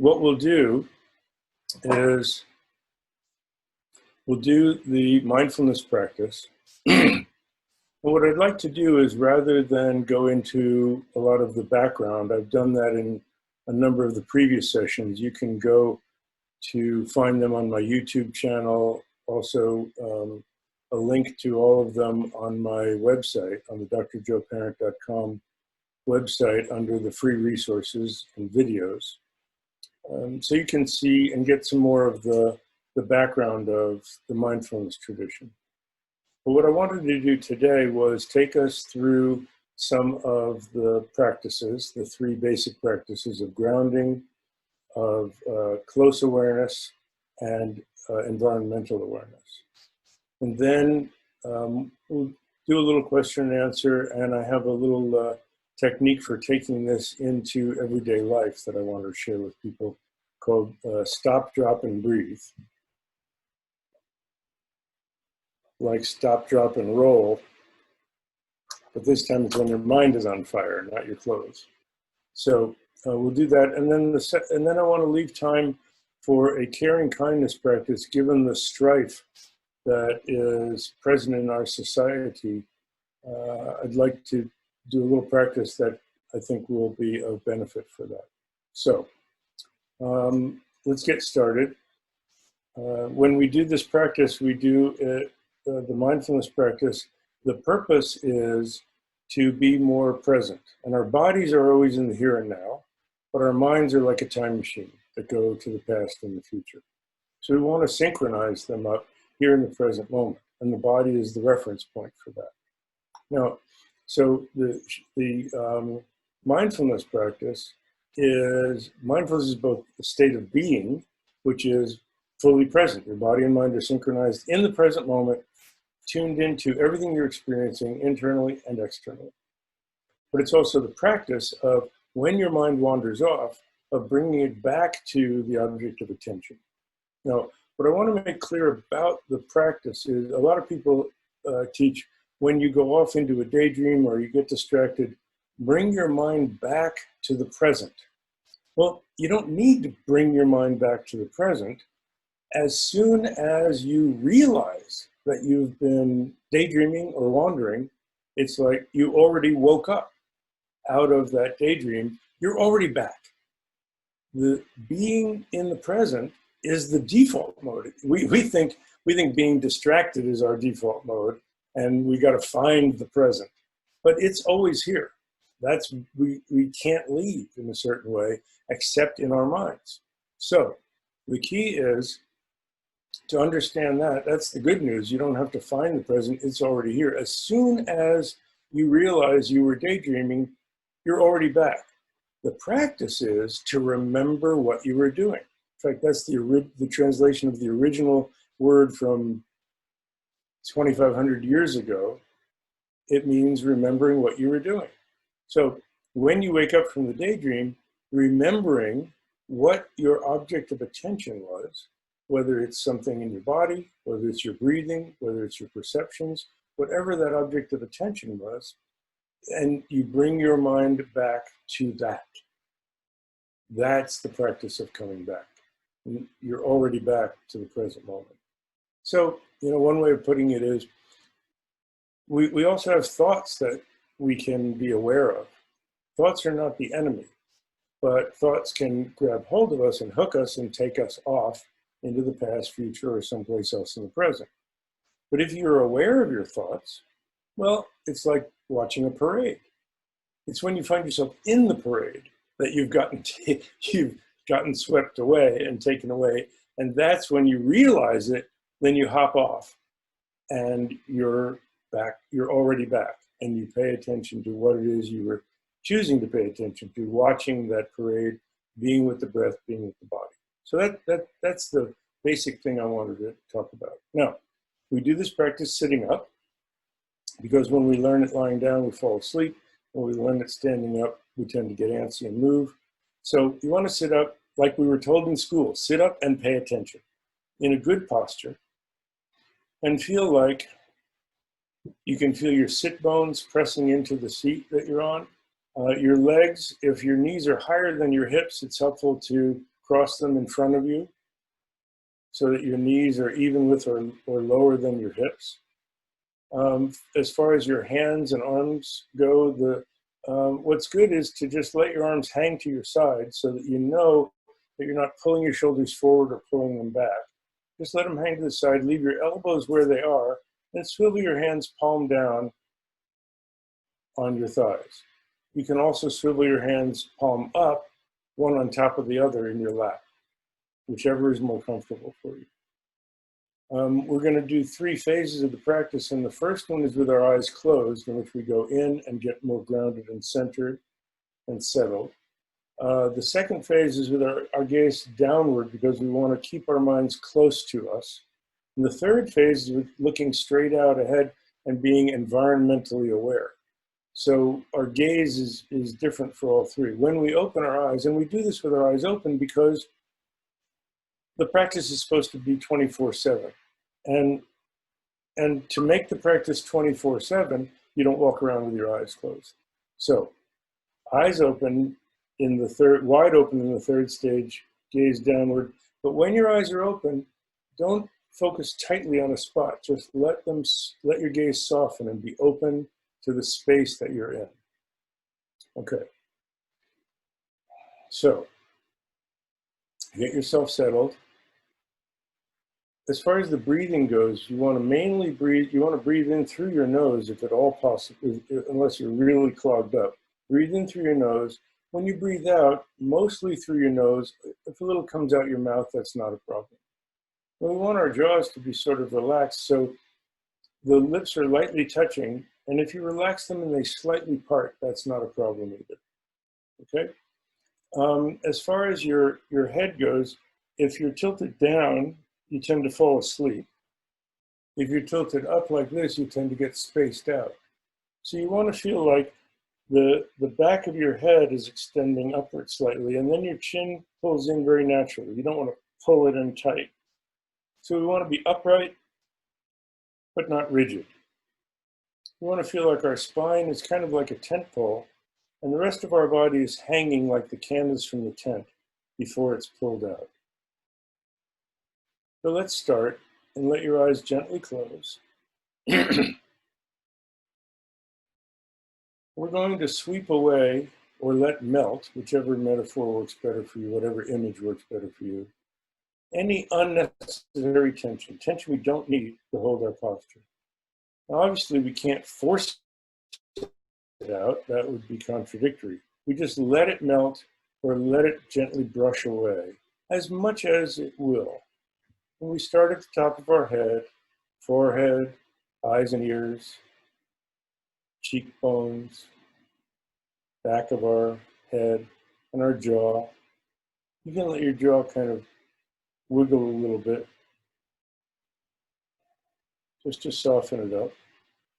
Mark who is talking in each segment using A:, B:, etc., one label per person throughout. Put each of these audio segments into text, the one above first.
A: what we'll do is we'll do the mindfulness practice. And what I'd like to do is, rather than go into a lot of the background, I've done that in a number of the previous sessions. You can go to find them on my YouTube channel, also a link to all of them on my website, on the drjoeparent.com website, under the free resources and videos. So you can see and get some more of the background of the mindfulness tradition. But what I wanted to do today was take us through some of the practices, the three basic practices of grounding, of close awareness, and environmental awareness. And then we'll do a little question and answer, and I have a little technique for taking this into everyday life that I want to share with people, called stop, drop, and breathe. Like stop, drop, and roll, but this time it's when your mind is on fire, not your clothes. So we'll do that, and then I want to leave time for a caring kindness practice, given the strife that is present in our society. I'd like to do a little practice that I think will be of benefit for that. So let's get started. When we do this practice, we do the mindfulness practice. The purpose is to be more present. And our bodies are always in the here and now, but our minds are like a time machine that go to the past and the future. So we want to synchronize them up here in the present moment, and the body is the reference point for that. Now, so the mindfulness practice is both the state of being, which is fully present. Your body and mind are synchronized in the present moment, tuned into everything you're experiencing internally and externally. But it's also the practice of, when your mind wanders off, of bringing it back to the object of attention. Now, what I want to make clear about the practice is, a lot of people teach, when you go off into a daydream or you get distracted, bring your mind back to the present. Well, you don't need to bring your mind back to the present. As soon as you realize that you've been daydreaming or wandering, it's like you already woke up out of that daydream. You're already back. The being in the present is the default mode. We think being distracted is our default mode, and we got to find the present. But it's always here. We can't leave in a certain way, except in our minds. So the key is to understand that. That's the good news. You don't have to find the present. It's already here. As soon as you realize you were daydreaming, you're already back. The practice is to remember what you were doing. In fact, that's the translation of the original word from 2,500 years ago. It means remembering what you were doing. So when you wake up from the daydream, remembering what your object of attention was, whether it's something in your body, whether it's your breathing, whether it's your perceptions, whatever that object of attention was, and you bring your mind back to that. That's the practice of coming back. You're already back to the present moment. So, one way of putting it is, we also have thoughts that we can be aware of. Thoughts are not the enemy, but thoughts can grab hold of us and hook us and take us off into the past, future, or someplace else in the present. But if you're aware of your thoughts, well, it's like watching a parade. It's when you find yourself in the parade that you've gotten swept away and taken away. And that's when you realize it, then you hop off and you're back, you're already back. And you pay attention to what it is you were choosing to pay attention to, watching that parade, being with the breath, being with the body. So that's the basic thing I wanted to talk about. Now, we do this practice sitting up, because when we learn it lying down, we fall asleep. When we learn it standing up, we tend to get antsy and move. So you want to sit up like we were told in school. Sit up and pay attention in a good posture, and feel like you can feel your sit bones pressing into the seat that you're on. Your legs, if your knees are higher than your hips, it's helpful to cross them in front of you so that your knees are even with or lower than your hips. As far as your hands and arms go, what's good is to just let your arms hang to your side so that you know that you're not pulling your shoulders forward or pulling them back. Just let them hang to the side, leave your elbows where they are, and swivel your hands palm down on your thighs. You can also swivel your hands palm up, one on top of the other in your lap, whichever is more comfortable for you. We're going to do 3 phases of the practice, and the first one is with our eyes closed, in which we go in and get more grounded and centered and settled. The second phase is with our gaze downward, because we want to keep our minds close to us. And the third phase is with looking straight out ahead and being environmentally aware. So our gaze is different for all 3. When we open our eyes, and we do this with our eyes open because the practice is supposed to be 24/7. And to make the practice 24/7, you don't walk around with your eyes closed. So eyes open wide open in the third stage, gaze downward. But when your eyes are open, don't focus tightly on a spot. Just let your gaze soften and be open to the space that you're in. Okay. So get yourself settled. As far as the breathing goes, you want to breathe in through your nose if at all possible, unless you're really clogged up. Breathe in through your nose. When you breathe out, mostly through your nose. If a little comes out your mouth, that's not a problem. We want our jaws to be sort of relaxed, so the lips are lightly touching, and if you relax them and they slightly part, that's not a problem either. Okay? As far as your head goes, if you're tilted down, you tend to fall asleep. If you're tilted up like this, you tend to get spaced out. So you want to feel like the back of your head is extending upward slightly, and then your chin pulls in very naturally. You don't want to pull it in tight. So we want to be upright, but not rigid. We want to feel like our spine is kind of like a tent pole, and the rest of our body is hanging like the canvas from the tent before it's pulled out. So let's start, and let your eyes gently close. We're going to sweep away or let melt, whichever metaphor works better for you, whatever image works better for you, any unnecessary tension we don't need to hold our posture. Now, obviously, we can't force it out. That would be contradictory. We just let it melt or let it gently brush away as much as it will. And we start at the top of our head, forehead, eyes and ears, cheekbones, back of our head, and our jaw. You can let your jaw kind of wiggle a little bit, just to soften it up.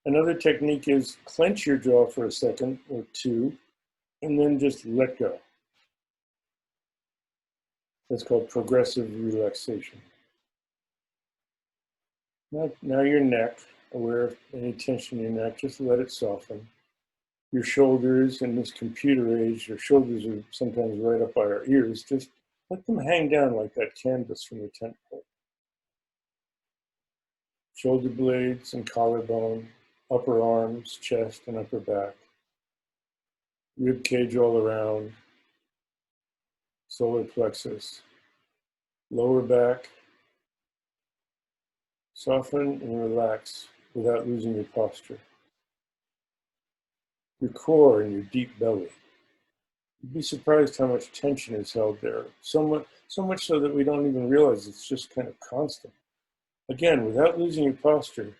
A: Another technique is clench your jaw for a second or 2, and then just let go. That's called progressive relaxation. Now your neck, aware of any tension in your neck, just let it soften. Your shoulders, in this computer age, your shoulders are sometimes right up by our ears. Just let them hang down like that canvas from the tent pole. Shoulder blades and collarbone, upper arms, chest, and upper back. Rib cage all around. Solar plexus. Lower back. Soften and relax without losing your posture. Your core and your deep belly. You'd be surprised how much tension is held there. So much so that we don't even realize it's just kind of constant. Again, without losing your posture,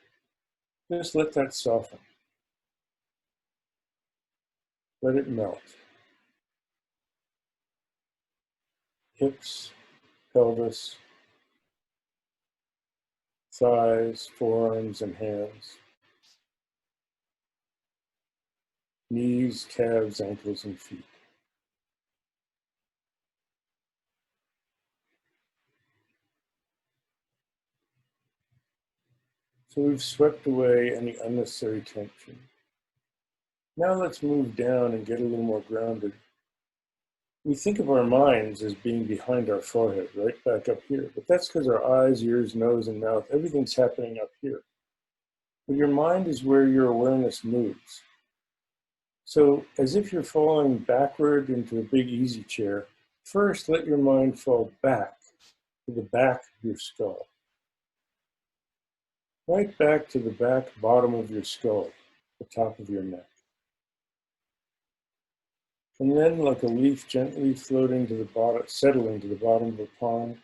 A: just let that soften. Let it melt. Hips, pelvis, thighs, forearms, and hands. Knees, calves, ankles, and feet. So we've swept away any unnecessary tension. Now let's move down and get a little more grounded. We think of our minds as being behind our forehead, right back up here. But that's because our eyes, ears, nose, and mouth, everything's happening up here. But your mind is where your awareness moves. So as if you're falling backward into a big easy chair, first let your mind fall back to the back of your skull. Right back to the back bottom of your skull, the top of your neck. And then, like a leaf gently floating to the bottom, settling to the bottom of a pond,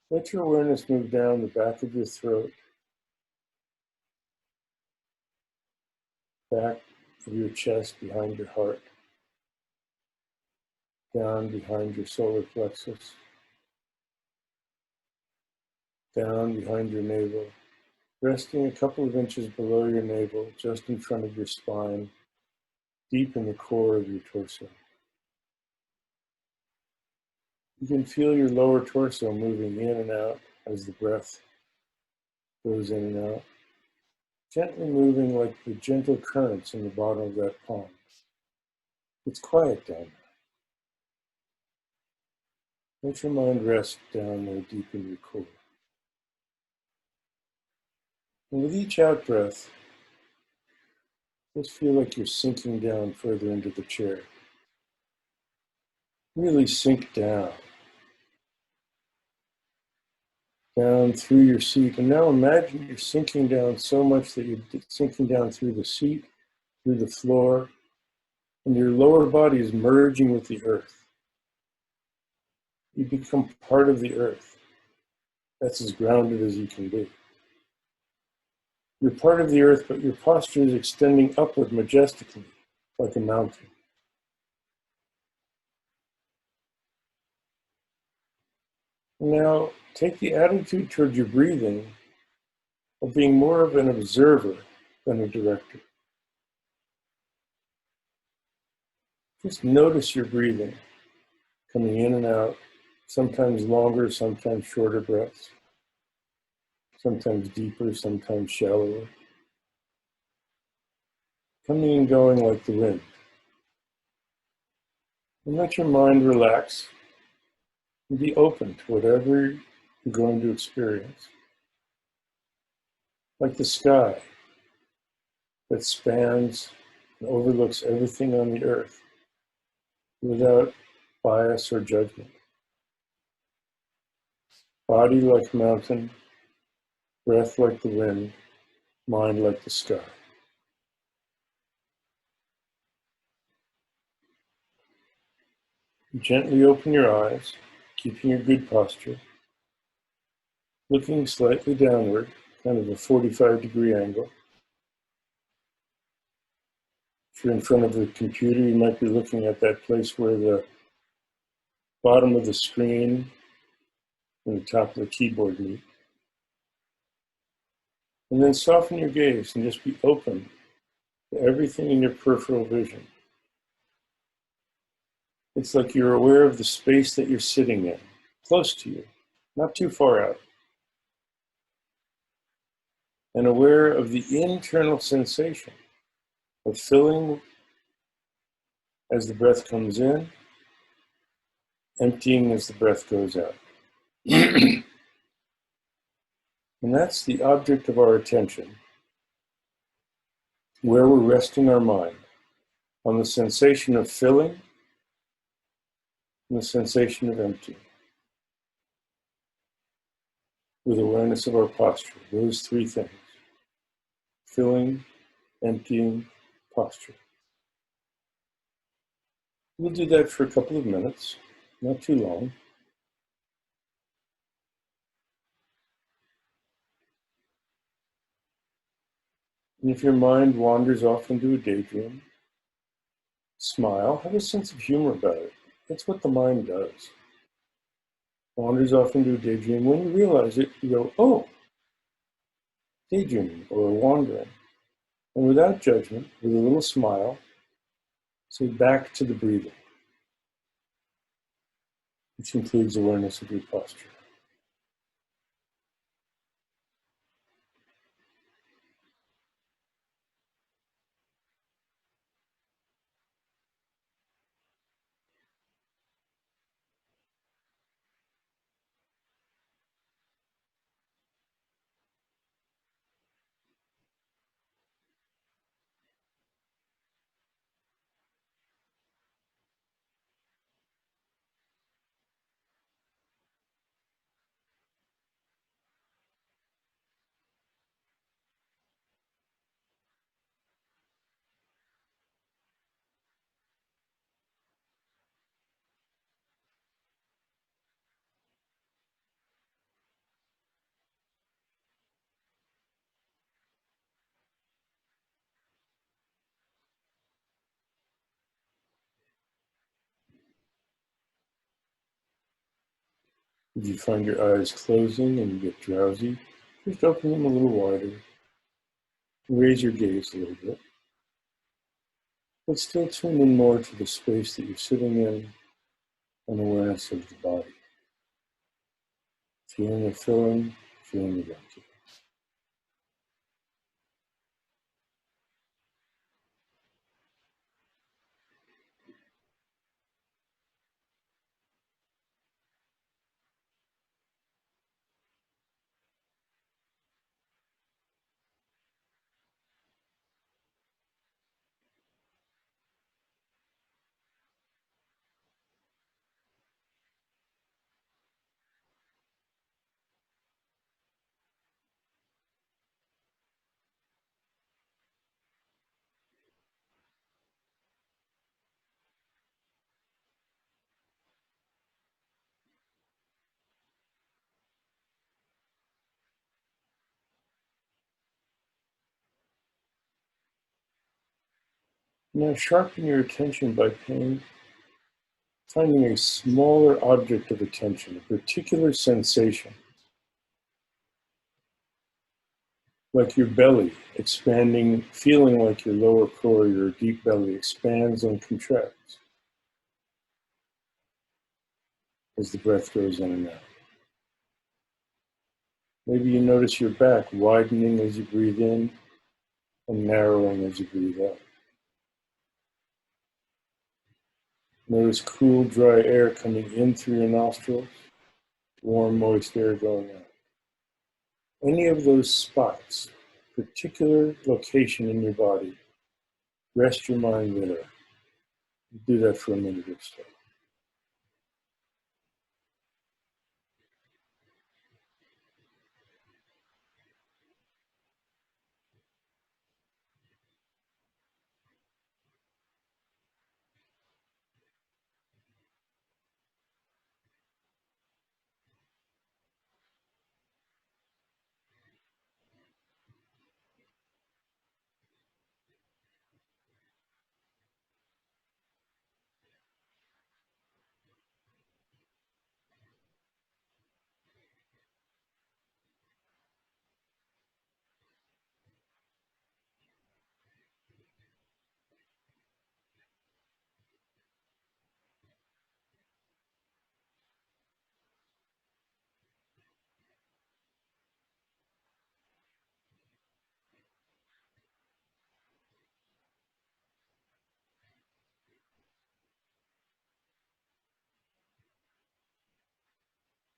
A: let your awareness move down the back of your throat, back of your chest, behind your heart, down behind your solar plexus, down behind your navel, resting a couple of inches below your navel, just in front of your spine, deep in the core of your torso. You can feel your lower torso moving in and out as the breath goes in and out, gently moving like the gentle currents in the bottom of that pond. It's quiet down there. Let your mind rest down there deep in your core. And with each out breath, just feel like you're sinking down further into the chair. Really sink down through your seat. And now imagine you're sinking down so much that you're sinking down through the seat, through the floor, and your lower body is merging with the earth. You become part of the earth. That's as grounded as you can be. You're part of the earth, but your posture is extending upward majestically, like a mountain. Now, take the attitude toward your breathing of being more of an observer than a director. Just notice your breathing, coming in and out, sometimes longer, sometimes shorter breaths, sometimes deeper, sometimes shallower, coming and going like the wind. And let your mind relax and be open to whatever you're going to experience. Like the sky that spans and overlooks everything on the earth without bias or judgment. Body like mountain, breath like the wind, mind like the sky. Gently open your eyes, keeping your good posture, looking slightly downward, kind of a 45-degree angle. If you're in front of the computer, you might be looking at that place where the bottom of the screen and the top of the keyboard meet. And then soften your gaze and just be open to everything in your peripheral vision. It's like you're aware of the space that you're sitting in, close to you, not too far out. And aware of the internal sensation of filling as the breath comes in, emptying as the breath goes out. And that's the object of our attention, where we're resting our mind, on the sensation of filling and the sensation of emptying, with awareness of our posture, those three things: filling, emptying, posture. We'll do that for a couple of minutes, not too long. And if your mind wanders off into a daydream, smile, have a sense of humor about it. That's what the mind does. Wanders off into a daydream. When you realize it, you go, oh, daydreaming or wandering. And without judgment, with a little smile, say back to the breathing, which includes awareness of your posture. If you find your eyes closing and you get drowsy, just open them a little wider. Raise your gaze a little bit. But still tune in more to the space that you're sitting in and awareness of the body. Feeling the filling, feeling the empty. Now sharpen your attention by finding a smaller object of attention, a particular sensation, like your belly expanding, feeling like your lower core, your deep belly expands and contracts as the breath goes in and out. Maybe you notice your back widening as you breathe in and narrowing as you breathe out. Notice cool, dry air coming in through your nostrils, warm, moist air going out. Any of those spots, particular location in your body, rest your mind there. Do that for a minute or so.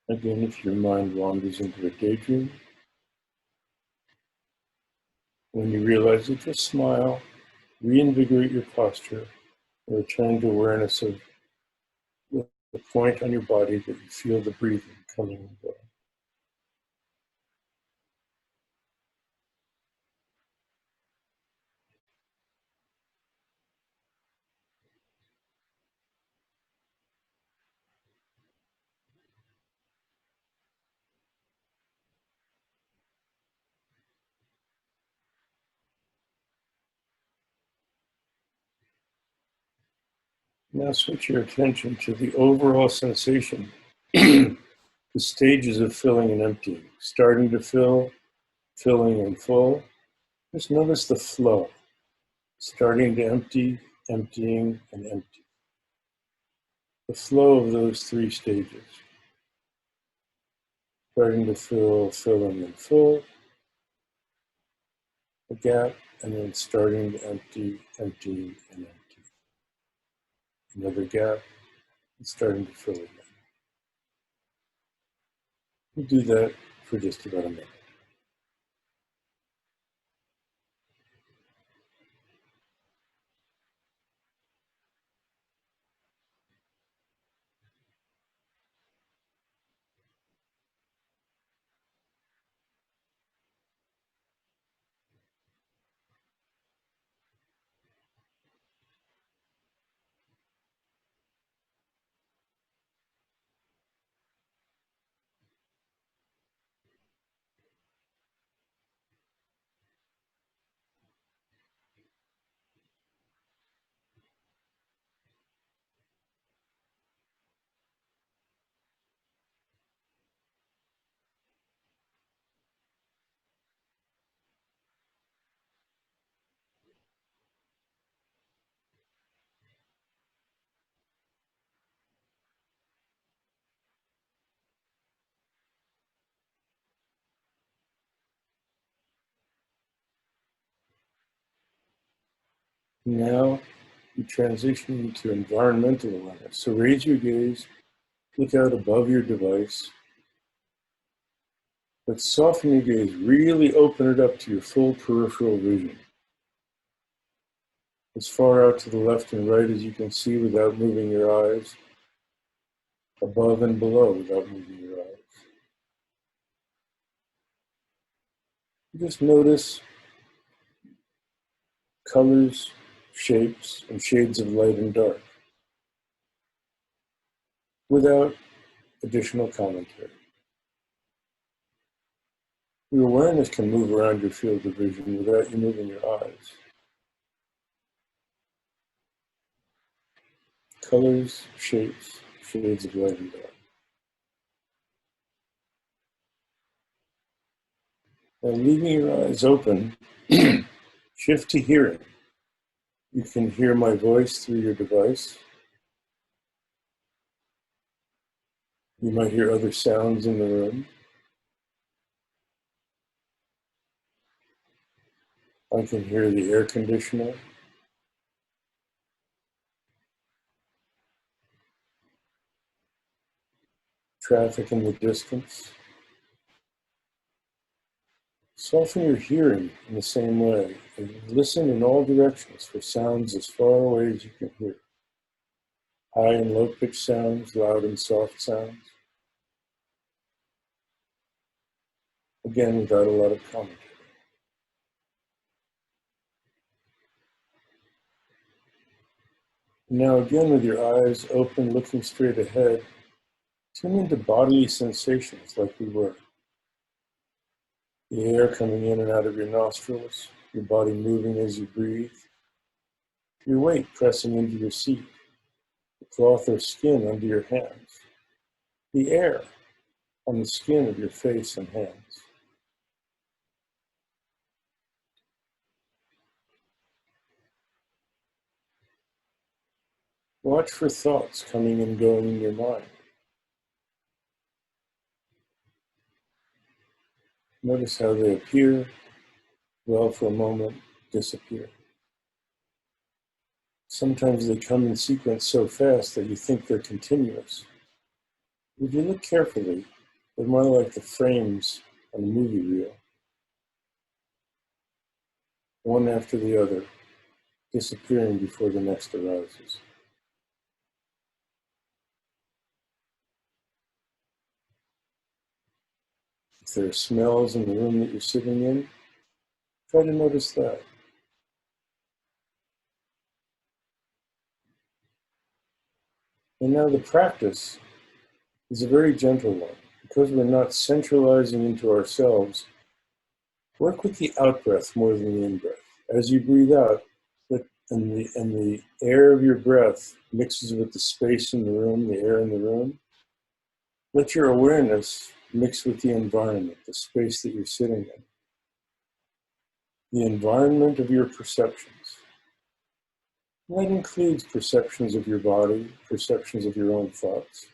A: Again, if your mind wanders into a daydream, when you realize it, just smile, reinvigorate your posture, and return to awareness of the point on your body that you feel the breathing coming and going. Now switch your attention to the overall sensation, the stages of filling and emptying, starting to fill, filling and full. Just notice the flow, starting to empty, emptying, and empty. The flow of those three stages. Starting to fill, filling and full, a gap, and then starting to empty, emptying, and empty. Another gap, and starting to fill again. We'll do that for just about a minute. Now you transition into environmental awareness. So raise your gaze, look out above your device, but soften your gaze, really open it up to your full peripheral vision. As far out to the left and right as you can see without moving your eyes, above and below without moving your eyes. Just notice colors, shapes, and shades of light and dark without additional commentary. Your awareness can move around your field of vision without you moving your eyes. Colors, shapes, shades of light and dark. And leaving your eyes open, shift to hearing. You can hear my voice through your device. You might hear other sounds in the room. I can hear the air conditioner, traffic in the distance. Soften your hearing in the same way and listen in all directions for sounds as far away as you can hear. High and low pitched sounds, loud and soft sounds. Again, without a lot of commentary. Now again, with your eyes open, looking straight ahead, tune into bodily sensations like we were. The air coming in and out of your nostrils, your body moving as you breathe, your weight pressing into your seat, the cloth or skin under your hands, the air on the skin of your face and hands. Watch for thoughts coming and going in your mind. Notice how they appear, dwell for a moment, disappear. Sometimes they come in sequence so fast that you think they're continuous. If you look carefully, they're more like the frames on a movie reel, one after the other, disappearing before the next arises. If there are smells in the room that you're sitting in, try to notice that. And now the practice is a very gentle one. Because we're not centralizing into ourselves, work with the out-breath more than the in-breath. As you breathe out, and the air of your breath mixes with the space in the room, the air in the room, let your awareness mix with the environment, the space that you're sitting in, the environment of your perceptions. And that includes perceptions of your body, perceptions of your own thoughts,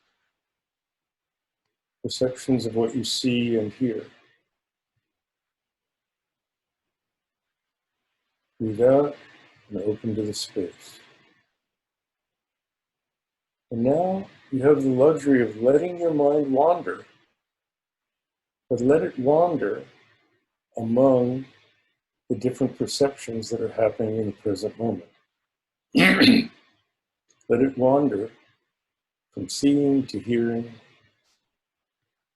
A: perceptions of what you see and hear. Breathe out and open to the space. And now you have the luxury of letting your mind wander, but let it wander among the different perceptions that are happening in the present moment. Let it wander from seeing to hearing,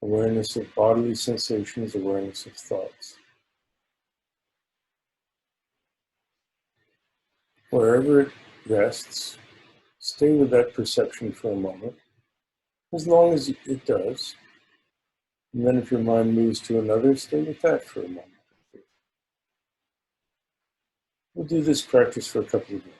A: awareness of bodily sensations, awareness of thoughts. Wherever it rests, stay with that perception for a moment, as long as it does. And then if your mind moves to another, stay with that for a moment. We'll do this practice for a couple of minutes.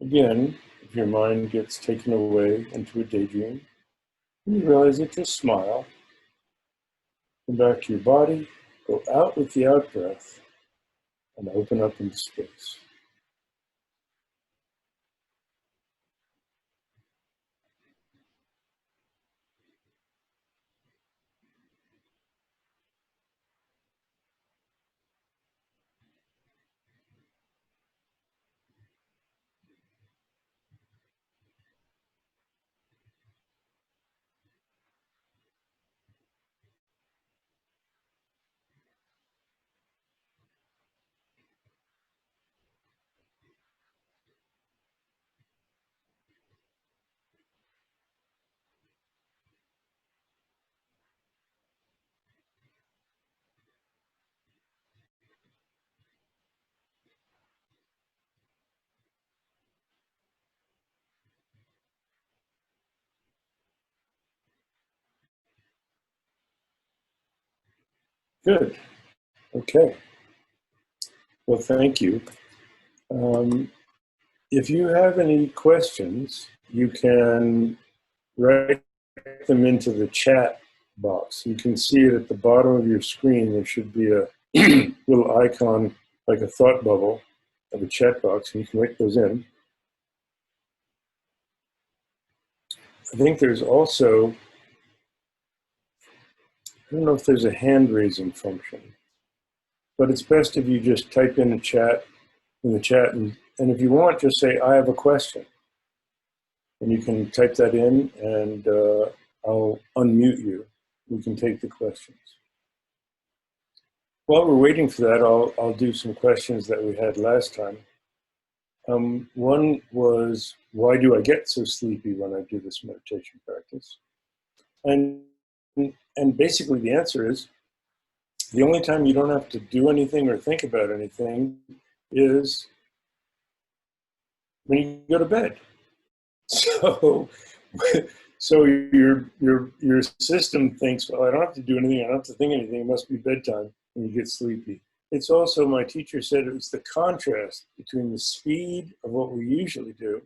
A: Again, if your mind gets taken away into a daydream, you realize it, just smile. Come back to your body, go out with the out breath, and open up into space. Good. Okay. Well, thank you. If you have any questions, you can write them into the chat box. You can see it at the bottom of your screen. There should be a little icon, like a thought bubble of a chat box, and you can write those in. I think there's also, I don't know if there's a hand raising function, but it's best if you just type in the chat, and if you want, just say, I have a question. And you can type that in, and I'll unmute you. We can take the questions. While we're waiting for that, I'll do some questions that we had last time. One was, why do I get so sleepy when I do this meditation practice? And basically the answer is, the only time you don't have to do anything or think about anything is when you go to bed. So your system thinks, well, I don't have to do anything, I don't have to think anything, it must be bedtime, and you get sleepy. It's also, my teacher said, it was the contrast between the speed of what we usually do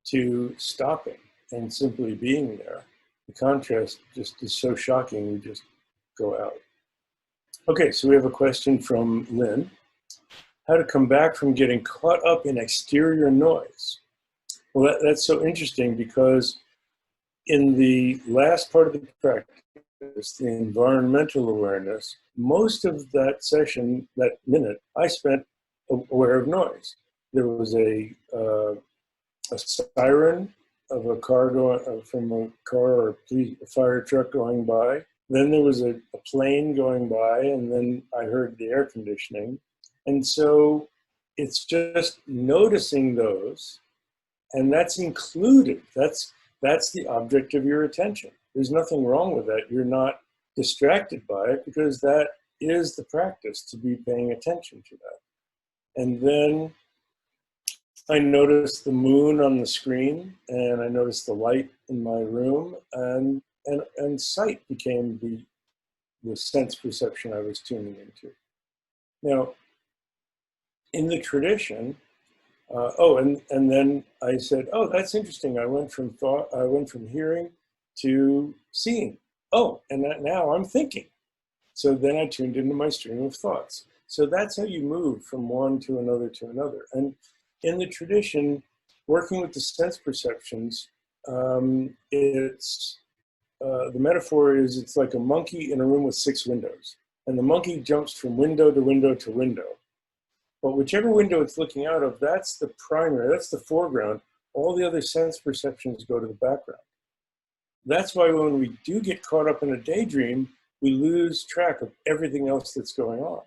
A: to stopping and simply being there. The contrast just is so shocking, you just go out. Okay, so we have a question from Lynn. How to come back from getting caught up in exterior noise. Well, that's so interesting, because in the last part of the practice, the environmental awareness, most of that session, that minute, I spent aware of noise. There was a siren of a car from a car or a fire truck going by. Then there was a plane going by, and then I heard the air conditioning. And so it's just noticing those, and that's included. That's the object of your attention. There's nothing wrong with that. You're not distracted by it, because that is the practice, to be paying attention to that. And then I noticed the moon on the screen, and I noticed the light in my room, and sight became the sense perception I was tuning into. Now, in the tradition, and then I said, oh, that's interesting. I went from hearing to seeing. Oh, and now I'm thinking. So then I tuned into my stream of thoughts. So that's how you move from one to another to another. And in the tradition, working with the sense perceptions, it's the metaphor is, it's like a monkey in a room with 6 windows, and the monkey jumps from window to window to window. But whichever window it's looking out of, that's the primary, that's the foreground. All the other sense perceptions go to the background. That's why when we do get caught up in a daydream, we lose track of everything else that's going on.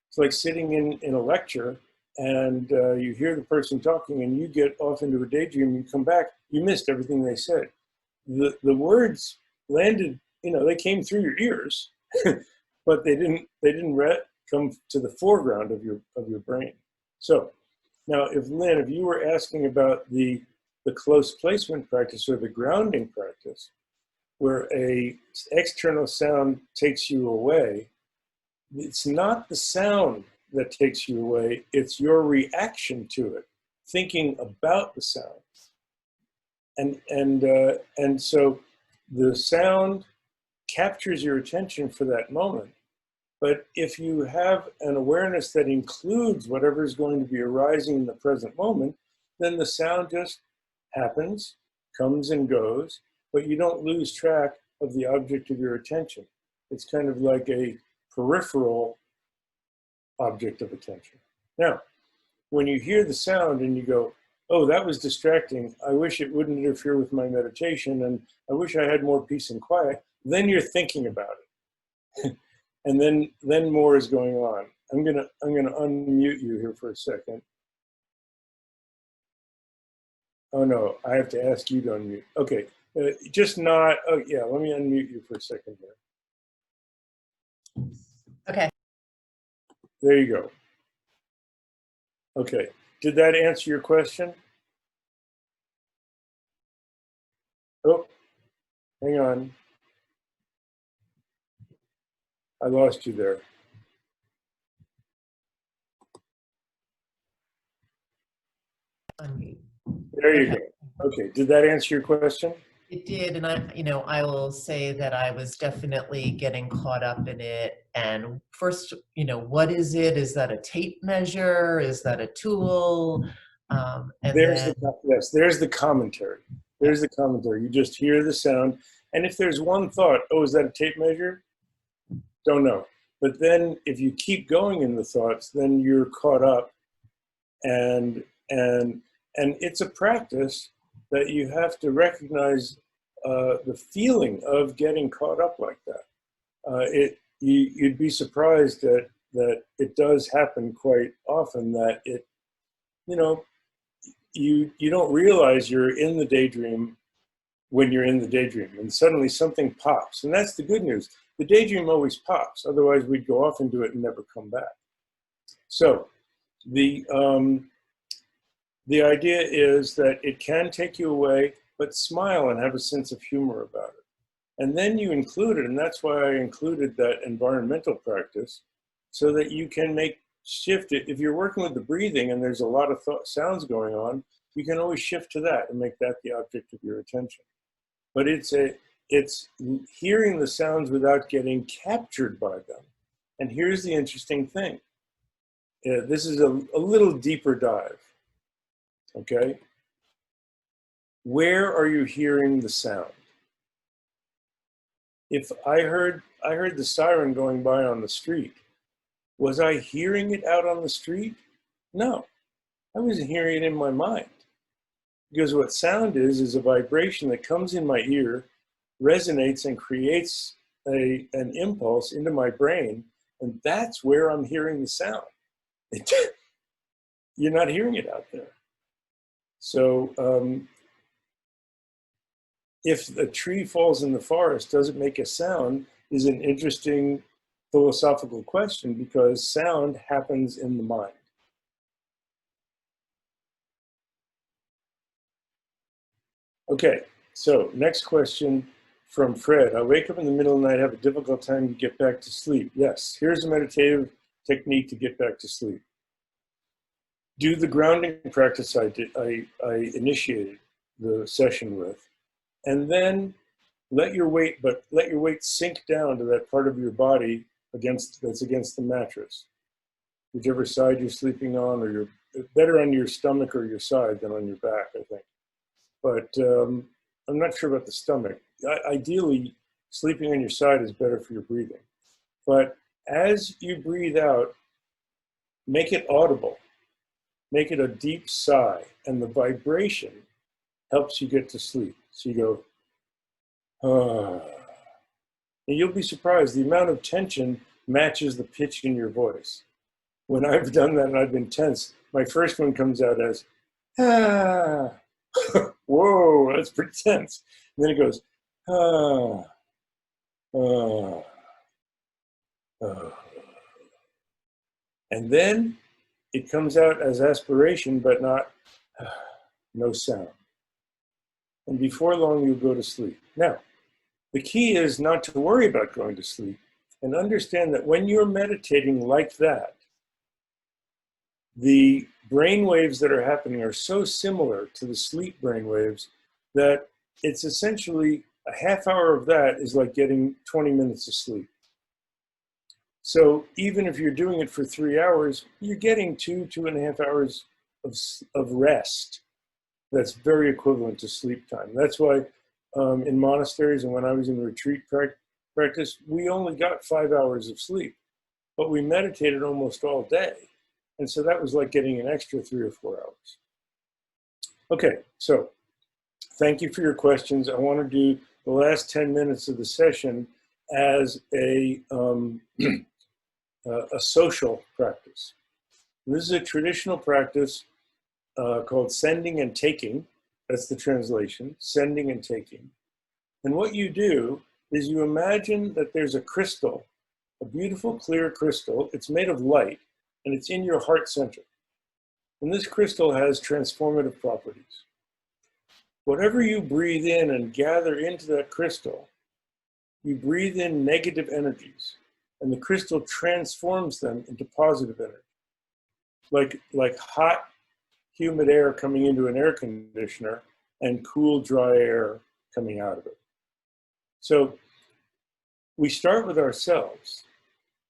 A: It's like sitting in a lecture, and you hear the person talking, and you get off into a daydream, you come back, you missed everything they said. The words landed, they came through your ears, but they didn't come to the foreground of your brain. So now, if you were asking about the close placement practice, or the grounding practice, where a external sound takes you away, it's not the sound that takes you away, it's your reaction to it thinking about the sound. And so the sound captures your attention for that moment. But if you have an awareness that includes whatever is going to be arising in the present moment, then the sound just happens, comes and goes, but you don't lose track of the object of your attention. It's kind of like a peripheral object of attention. Now, when you hear the sound and you go, oh, that was distracting, I wish it wouldn't interfere with my meditation, and I wish I had more peace and quiet, then you're thinking about it. And then more is going on. I'm gonna unmute you here for a second. Oh no, I have to ask you to unmute. Okay, just not, oh yeah, let me unmute you for a second here.
B: Okay.
A: There you go. Okay, did that answer your question? Oh, hang on. I lost you there.
B: Unmute.
A: There you go. Okay, did that answer your question?
B: It did, and I will say that I was definitely getting caught up in it. And first, what is it? Is that a tape measure? Is that a tool?
A: There's the commentary. There's the commentary. You just hear the sound, and if there's one thought, oh, is that a tape measure? Don't know. But then if you keep going in the thoughts, then you're caught up, and it's a practice that you have to recognize the feeling of getting caught up like that. You'd be surprised that it does happen quite often, that you don't realize you're in the daydream when you're in the daydream, and suddenly something pops. And that's the good news. The daydream always pops. Otherwise, we'd go off and do it and never come back. So the idea is that it can take you away, but smile and have a sense of humor about it. And then you include it, and that's why I included that environmental practice, so that you can shift it. If you're working with the breathing and there's a lot of sounds going on, you can always shift to that and make that the object of your attention. But it's hearing the sounds without getting captured by them. And here's the interesting thing. This is a little deeper dive. Okay? Where are you hearing the sound? If I heard the siren going by on the street, was I hearing it out on the street? No, I wasn't hearing it in my mind. Because what sound is a vibration that comes in my ear, resonates and creates an impulse into my brain, and that's where I'm hearing the sound. You're not hearing it out there. So if a tree falls in the forest, does it make a sound, is an interesting philosophical question, because sound happens in the mind. Okay, so next question from Fred. I wake up in the middle of the night, have a difficult time to get back to sleep. Yes, here's a meditative technique to get back to sleep. Do the grounding practice I initiated the session with, and then let your weight sink down to that part of your body that's against the mattress, whichever side you're sleeping on, or you're better on your stomach or your side than on your back, I think. But I'm not sure about the stomach. Ideally, sleeping on your side is better for your breathing. But as you breathe out, make it audible. Make it a deep sigh, and the vibration helps you get to sleep. So you go, ah. And you'll be surprised, the amount of tension matches the pitch in your voice. When I've done that and I've been tense, my first one comes out as, ah. Whoa, that's pretty tense. And then it goes, ah, ah, ah. And then it comes out as aspiration, but not, no sound. And before long, you'll go to sleep. Now, the key is not to worry about going to sleep, and understand that when you're meditating like that, the brain waves that are happening are so similar to the sleep brain waves that it's essentially a half hour of that is like getting 20 minutes of sleep. So even if you're doing it for 3 hours, you're getting 2.5 hours of rest. That's very equivalent to sleep time. That's why in monasteries and when I was in retreat practice, we only got 5 hours of sleep, but we meditated almost all day. And so that was like getting an extra 3 or 4 hours. Okay, so thank you for your questions. I want to do the last 10 minutes of the session as a social practice. This is a traditional practice called sending and taking. That's the translation, sending and taking. And what you do is you imagine that there's a crystal, a beautiful clear crystal. It's made of light and it's in your heart center. And this crystal has transformative properties. Whatever you breathe in and gather into that crystal, you breathe in negative energies and the crystal transforms them into positive energy. Like hot, humid air coming into an air conditioner and cool, dry air coming out of it. So we start with ourselves.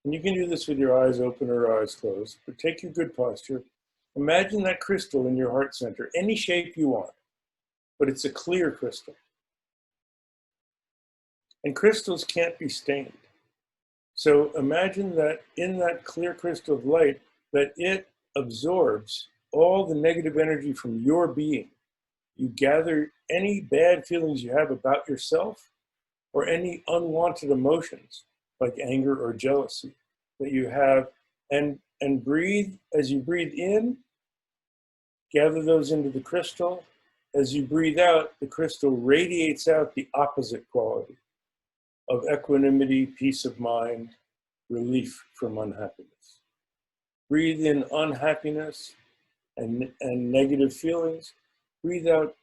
A: And you can do this with your eyes open or eyes closed, but take your good posture. Imagine that crystal in your heart center, any shape you want, but it's a clear crystal. And crystals can't be stained. So imagine that in that clear crystal of light, that it absorbs all the negative energy from your being. You gather any bad feelings you have about yourself or any unwanted emotions like anger or jealousy that you have, and breathe. As you breathe in, gather those into the crystal. As you breathe out, the crystal radiates out the opposite quality of equanimity, peace of mind, relief from unhappiness. Breathe in unhappiness and negative feelings. Breathe out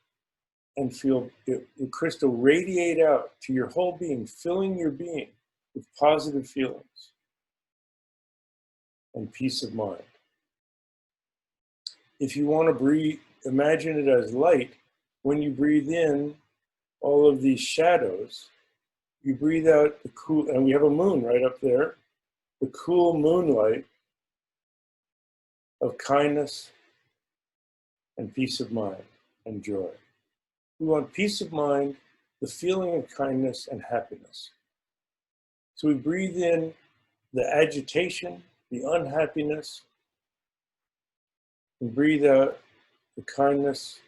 A: and feel the crystal radiate out to your whole being, filling your being with positive feelings and peace of mind. If you want to breathe, imagine it as light. When you breathe in all of these shadows, you breathe out the cool, and we have a moon right up there, the cool moonlight of kindness and peace of mind and joy. We want peace of mind, the feeling of kindness and happiness. So we breathe in the agitation, the unhappiness, and breathe out the kindness,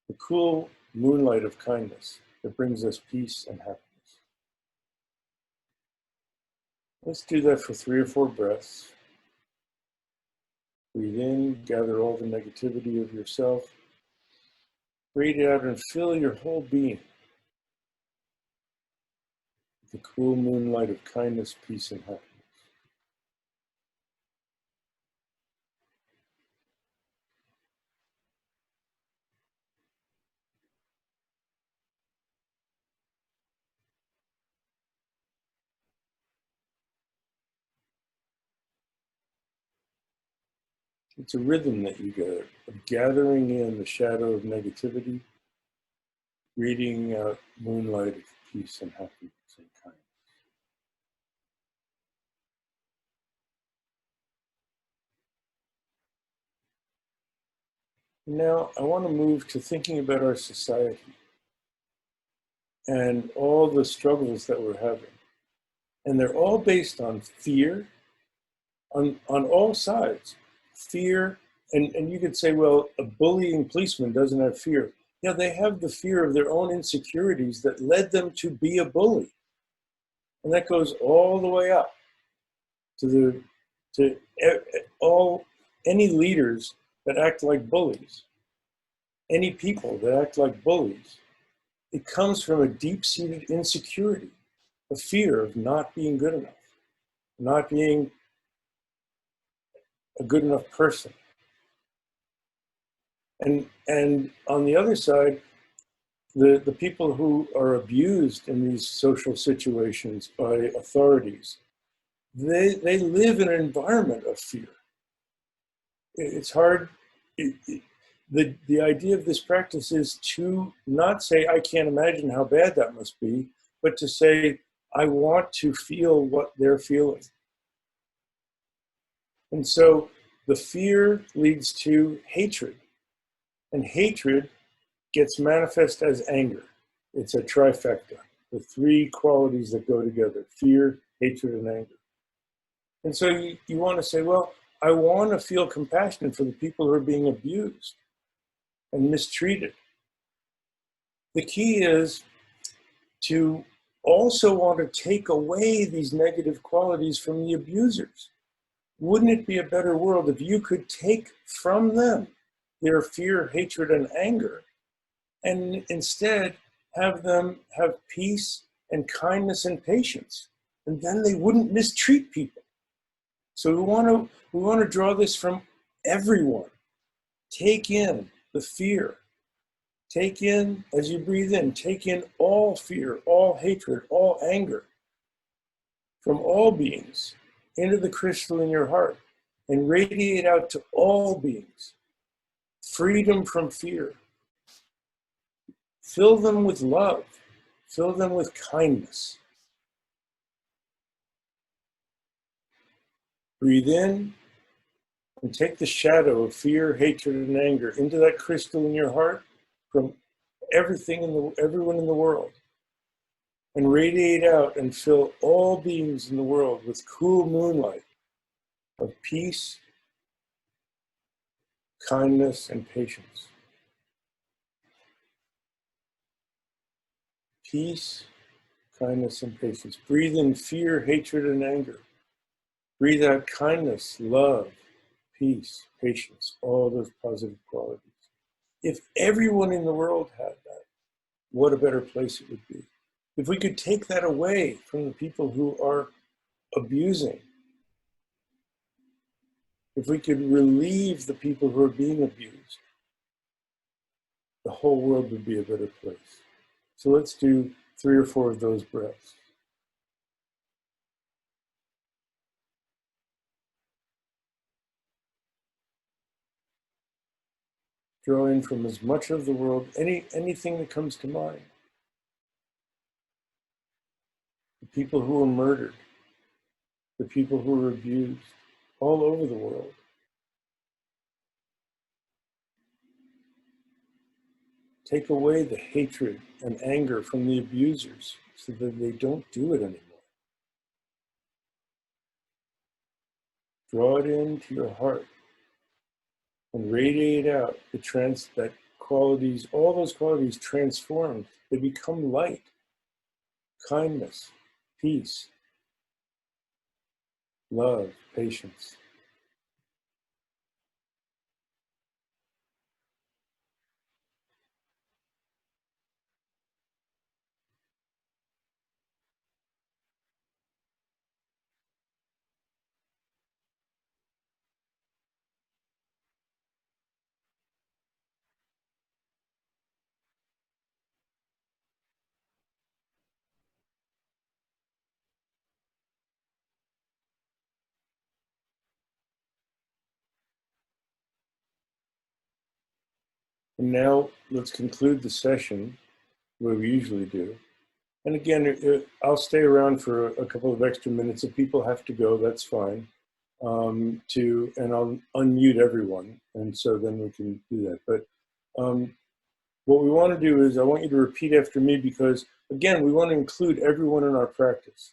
A: the cool moonlight of kindness that brings us peace and happiness. Let's do that for 3 or 4 breaths. Breathe in, gather all the negativity of yourself. Breathe out and fill your whole being with the cool moonlight of kindness, peace, and happiness. It's a rhythm that you get of gathering in the shadow of negativity, breathing out moonlight of peace and happiness and kindness. Now, I want to move to thinking about our society and all the struggles that we're having. And they're all based on fear, on all sides. Fear, and you could say, well, a bullying policeman doesn't have fear. Yeah, they have the fear of their own insecurities that led them to be a bully. And that goes all the way up to any leaders that act like bullies, any people that act like bullies. It comes from a deep-seated insecurity, a fear of not being good enough, not being a good enough person. And on the other side, the people who are abused in these social situations by authorities, they live in an environment of fear. it's hard. The idea of this practice is to not say, I can't imagine how bad that must be, but to say, I want to feel what they're feeling. And so the fear leads to hatred, and hatred gets manifest as anger. It's a trifecta, the three qualities that go together: fear, hatred, and anger. And so you want to say, well, I want to feel compassion for the people who are being abused and mistreated. The key is to also want to take away these negative qualities from the abusers. Wouldn't it be a better world if you could take from them their fear, hatred, and anger, and instead have them have peace and kindness and patience? And then they wouldn't mistreat people. So we want to draw this from everyone. Take in the fear. Take in, as you breathe in, take in all fear, all hatred, all anger from all beings into the crystal in your heart and radiate out to all beings. Freedom from fear. Fill them with love. Fill them with kindness. Breathe in and take the shadow of fear, hatred, and anger into that crystal in your heart from everyone in the world, and radiate out and fill all beings in the world with cool moonlight of peace, kindness, and patience. Peace, kindness, and patience. Breathe in fear, hatred, and anger. Breathe out kindness, love, peace, patience, all those positive qualities. If everyone in the world had that, what a better place it would be. If we could take that away from the people who are abusing, if we could relieve the people who are being abused, the whole world would be a better place. So let's do 3 or 4 of those breaths. Draw in from as much of the world, anything that comes to mind. The people who were murdered, the people who were abused, all over the world. Take away the hatred and anger from the abusers so that they don't do it anymore. Draw it into your heart and radiate out that qualities, all those qualities transformed. They become light, kindness, peace, love, patience. And now let's conclude the session where we usually do. And again, I'll stay around for a couple of extra minutes. If people have to go, that's fine. And I'll unmute everyone, and so then we can do that. But what we want to do is I want you to repeat after me, because again, we want to include everyone in our practice.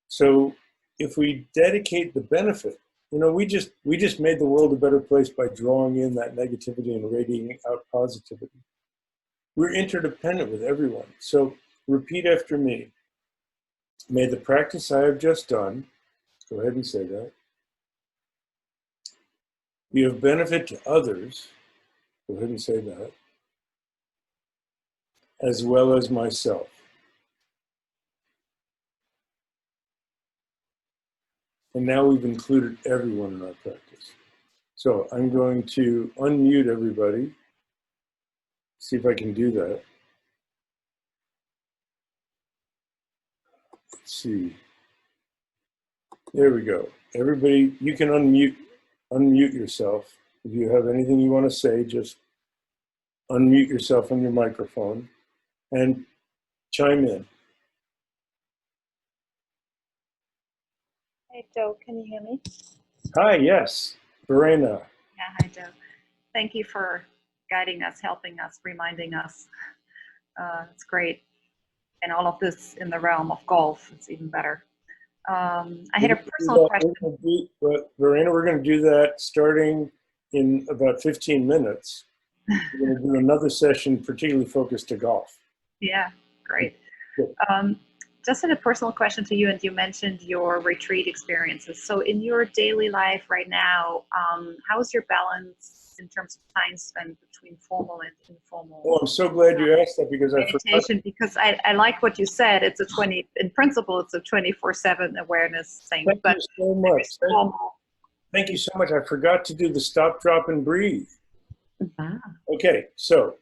A: So if we dedicate the benefit, we just made the world a better place by drawing in that negativity and radiating out positivity. We're interdependent with everyone. So repeat after me. May the practice I have just done, go ahead and say that, be of benefit to others, go ahead and say that, as well as myself. And now we've included everyone in our practice. So I'm going to unmute everybody, see if I can do that. Let's see. There we go. Everybody, you can unmute unmute yourself. If you have anything you want to say, just unmute yourself on your microphone and chime in.
C: Hey, Joe, can you hear me?
A: Hi, yes, Verena.
C: Yeah, hi, Joe. Thank you for guiding us, helping us, reminding us. It's great. And all of this in the realm of golf, it's even better. I had a personal question.
A: Verena, we're going to do that starting in about 15 minutes. We're going to do another session particularly focused to golf.
C: Yeah, great.
A: Good.
C: Just had a personal question to you, and you mentioned your retreat experiences. So in your daily life right now, how's your balance in terms of time spent between formal and informal?
A: Oh, I'm so glad you asked that because I forgot.
C: Meditation, because I like what you said. It's in principle, it's a 24/7 awareness thing.
A: Thank you so much. Thank you so much. I forgot to do the stop, drop, and breathe. Okay, so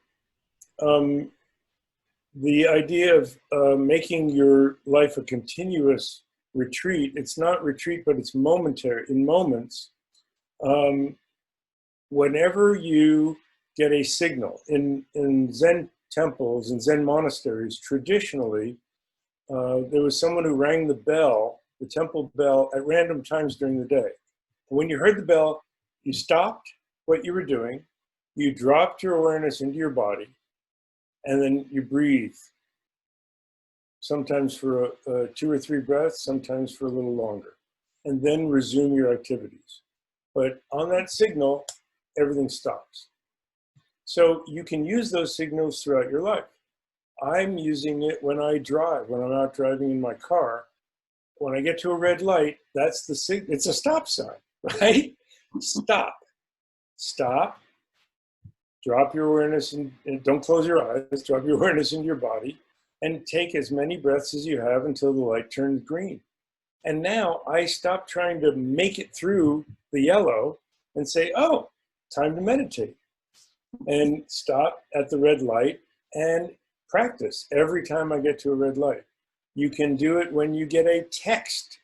A: the idea of making your life a continuous retreat, it's not retreat, but it's momentary, in moments. Whenever you get a signal, in Zen temples and Zen monasteries, traditionally, there was someone who rang the bell, the temple bell, at random times during the day. When you heard the bell, you stopped what you were doing, you dropped your awareness into your body, and then you breathe, sometimes for 2 or 3 breaths, sometimes for a little longer, and then resume your activities. But on that signal, everything stops. So you can use those signals throughout your life. I'm using it when I drive, when I'm out driving in my car. When I get to a red light, that's the signal. It's a stop sign, right? Stop. Stop. Drop your awareness and don't close your eyes. Drop your awareness into your body and take as many breaths as you have until the light turns green. And now I stop trying to make it through the yellow and say, oh, time to meditate. And stop at the red light and practice every time I get to a red light. You can do it when you get a text.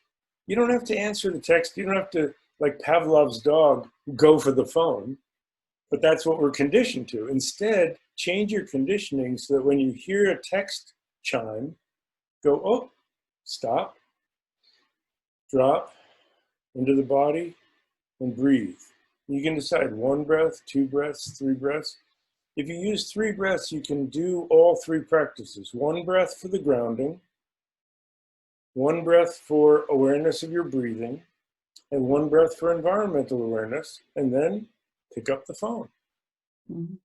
A: You don't have to answer the text. You don't have to, like Pavlov's dog, go for the phone. But that's what we're conditioned to. Instead, change your conditioning so that when you hear a text chime, go, oh, stop, drop into the body, and breathe. You can decide 1 breath, 2 breaths, 3 breaths. If you use 3 breaths, you can do all 3 practices. 1 breath for the grounding, 1 breath for awareness of your breathing, and 1 breath for environmental awareness, and then pick up the phone. Mm-hmm.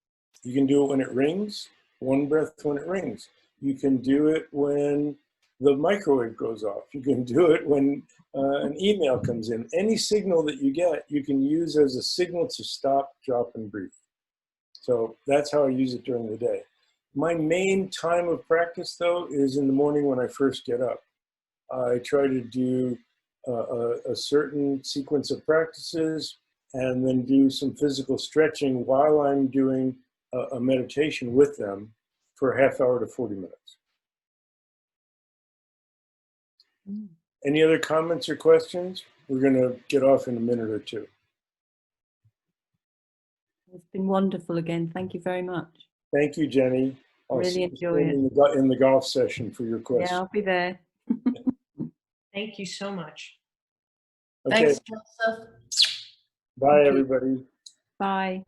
A: You can do it when it rings, 1 breath when it rings. You can do it when the microwave goes off. You can do it when an email comes in. Any signal that you get, you can use as a signal to stop, drop, and breathe. So that's how I use it during the day. My main time of practice, though, is in the morning when I first get up. I try to do a certain sequence of practices and then do some physical stretching while I'm doing a meditation with them for a half hour to 40 minutes. Any other comments or questions? We're going to get off in a minute or 2.
D: It's been wonderful again. Thank you very much.
A: Thank you, Jenny. I'll
D: really enjoy it.
A: In the golf session for your question.
D: Yeah, I'll be there.
B: Thank you so much.
A: Okay.
B: Thanks, Joseph.
A: Bye, everybody.
D: Bye.